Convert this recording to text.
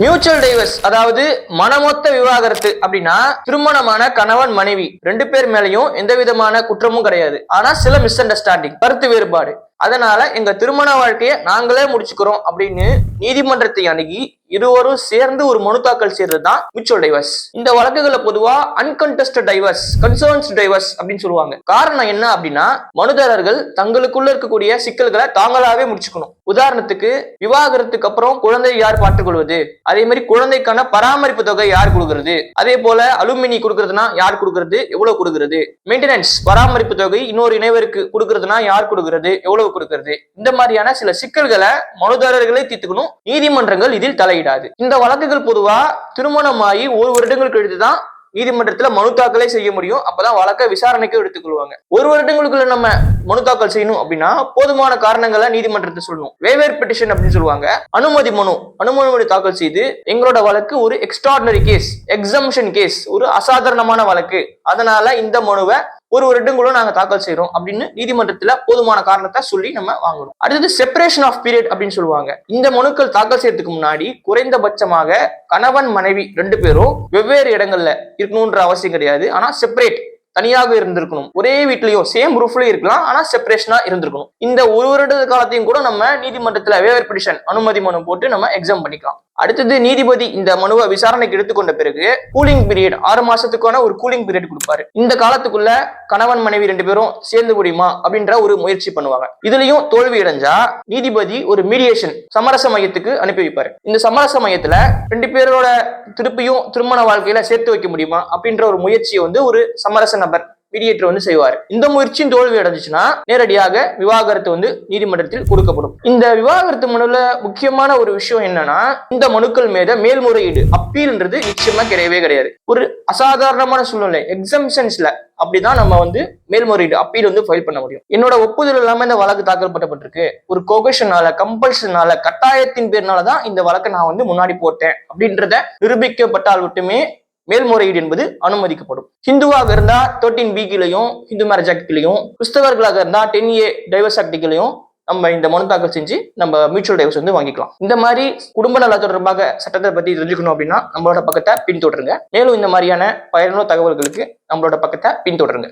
Mutual divorce அதாவது மனமொத்த விவாகரத்து அப்படின்னா திருமணமான கணவன் மனைவி ரெண்டு பேர் மேலையும் எந்த விதமான குற்றமும் கிடையாது. ஆனா சில மிஸ் அண்டர்ஸ்டாண்டிங் கருத்து வேறுபாடு, அதனால எங்க திருமண வாழ்க்கையை நாங்களே முடிச்சுக்கிறோம் அப்படின்னு நீதிமன்றத்தை அணுகி இருவரும் சேர்ந்து ஒரு மனு தாக்கல் செய்யறது தான் மியூச்சுவல் டைவர்ஸ். இந்த வழக்குகளை பொதுவா அன்கன்டெஸ்டட் டைவர்ஸ், கன்சர்ன்ஸ் டைவர்ஸ் அப்படின்னு சொல்லுவாங்க. காரணம் என்ன அப்படின்னா மனுதாரர்கள் தங்களுக்குள்ள இருக்கக்கூடிய சிக்கல்களை தாங்களாவே முடிச்சுக்கணும். உதாரணத்துக்கு விவாகரத்துக்கு அப்புறம் குழந்தை யார் பார்த்துக் கொள்வது, அதே மாதிரி குழந்தைக்கான பராமரிப்பு தொகை யார் கொடுக்கிறது, அதே போல அலுமினி கொடுக்கறதுனா யார் கொடுக்கிறது, எவ்வளவு கொடுக்கிறது, மெயின்டெனன்ஸ் பராமரிப்பு தொகை இன்னொரு இணைவருக்கு கொடுக்கறதுனா யார் கொடுக்கிறது, எவ்வளவு கொடுக்கிறது, இந்த மாதிரியான சில சிக்கல்களை மனுதாரர்களே தீர்த்துக்கணும். நீதிமன்றங்கள் இதில் தலையிடாது. இந்த வழக்குகள் பொதுவா திருமணமாகி ஒரு வருடங்கள் கழித்துதான் நீதிமன்றத்துல மனு தாக்கலே செய்ய முடியும். அப்பதான் வழக்க விசாரணைக்கு எடுத்துக்கொள்வாங்க. ஒரு வருடங்களுக்குள்ள நம்ம மனு தாக்கல் செய்யணும் அப்படின்னா போதுமான காரணங்களை நீதிமன்றத்தை சொல்லணும். வேவேர் பெட்டிஷன் அப்படின்னு சொல்லுவாங்க. அனுமதி மனு தாக்கல் செய்து எங்களோட வழக்கு ஒரு எக்ஸ்ட்ராடினரி கேஸ், எக்ஸம்ஷன் கேஸ், ஒரு அசாதாரணமான வழக்கு, அதனால இந்த மனுவை ஒரு வருடங்களும் நாங்க தாக்கல் செய்யறோம் அப்படின்னு நீதிமன்றத்துல போதுமான காரணத்தை சொல்லி நம்ம வாங்கணும். அடுத்தது செப்பரேஷன் ஆஃப் பீரியட் அப்படின்னு சொல்லுவாங்க. இந்த மனுக்கள் தாக்கல் செய்யறதுக்கு முன்னாடி குறைந்தபட்சமாக கணவன் மனைவி ரெண்டு பேரும் வெவ்வேறு இடங்கள்ல இருக்கணும்ன்ற அவசியம் கிடையாது. ஆனா செப்பரேட், தனியாக இருந்திருக்கணும். ஒரே வீட்லயும் சேம் ரூஃப்லயும் இருக்கலாம், ஆனா செப்பரேஷனா இருந்திருக்கணும். இந்த ஒரு வருட காலத்தையும் கூட நம்ம நீதிமன்றத்துல வேவர் பெட்டிஷன் அனுமதி மனு போட்டு நம்ம எக்ஸாம் பண்ணிக்கலாம். அடுத்தது நீதிபதி இந்த மனுவை விசாரணைக்கு எடுத்துக்கொண்ட பிறகு கூலிங் பீரியட் 6 மாசத்துக்கான ஒரு கூலிங் பீரியட் கொடுப்பாரு. இந்த காலத்துக்குள்ள கணவன் மனைவி ரெண்டு பேரும் சேர்ந்து முடியுமா அப்படின்ற ஒரு முயற்சி பண்ணுவாங்க. இதுலயும் தோல்வி அடைஞ்சா நீதிபதி ஒரு மீடியேஷன் சமரச மையத்துக்கு அனுப்பி வைப்பாரு. இந்த சமரச மையத்துல ரெண்டு பேரோட திருப்பியும் திருமண வாழ்க்கையில சேர்த்து வைக்க முடியுமா அப்படின்ற ஒரு முயற்சியை ஒரு சமரச நபர் மீடியேட்டர் செய்வார். இந்த முயற்சியும் தோல்வி அடைஞ்சுச்சுன்னா நேரடியாக விவாகரத்து நீதிமன்றத்தில் கொடுக்கப்படும். இந்த விவாகரத்து மனுல முக்கியமான ஒரு விஷயம் என்னன்னா, இந்த மனுக்கள் மீது மேல்முறையீடு அப்பீல்ன்றது நிச்சயமா கிடையவே கிடையாது. ஒரு அசாதாரணமான சூழ்நிலை எக்ஸம்ஷன்ஸ்ல அப்படிதான் நம்ம மேல்முறையீடு அப்பீல் ஃபைல் பண்ண முடியும். என்னோட ஒப்புதல் இல்லாம இந்த வழக்கு தாக்கல் பண்ணப்பட்டிருக்கு, ஒரு கோகஷனால, கம்பல்ஷனால, கட்டாயத்தின் பேர்னாலதான் இந்த வழக்கை நான் முன்னாடி போட்டேன் அப்படின்றத நிரூபிக்கப்பட்டால் மட்டுமே மேல்முறையீடு என்பது அனுமதிக்கப்படும். ஹிந்துவாக இருந்தா 13B கீழையும் ஹிந்து மேரேஜ் ஆக்ட் கீழையும், கிறிஸ்தவர்களாக இருந்தா 10A டைவர்ஸ் ஆக்ட் கீழையும் நம்ம இந்த மனு தாக்கல் செஞ்சு நம்ம மியூச்சுவல் டைவர்ஸ் வாங்கிக்கலாம். இந்த மாதிரி குடும்ப நல தொடர்பாக சட்டத்தை பத்தி தெரிஞ்சுக்கணும் அப்படின்னா நம்மளோட பக்கத்தை பின்தொடருங்க. மேலும் இந்த மாதிரியான பயனுள்ள தகவல்களுக்கு நம்மளோட பக்கத்தை பின்தொடருங்க.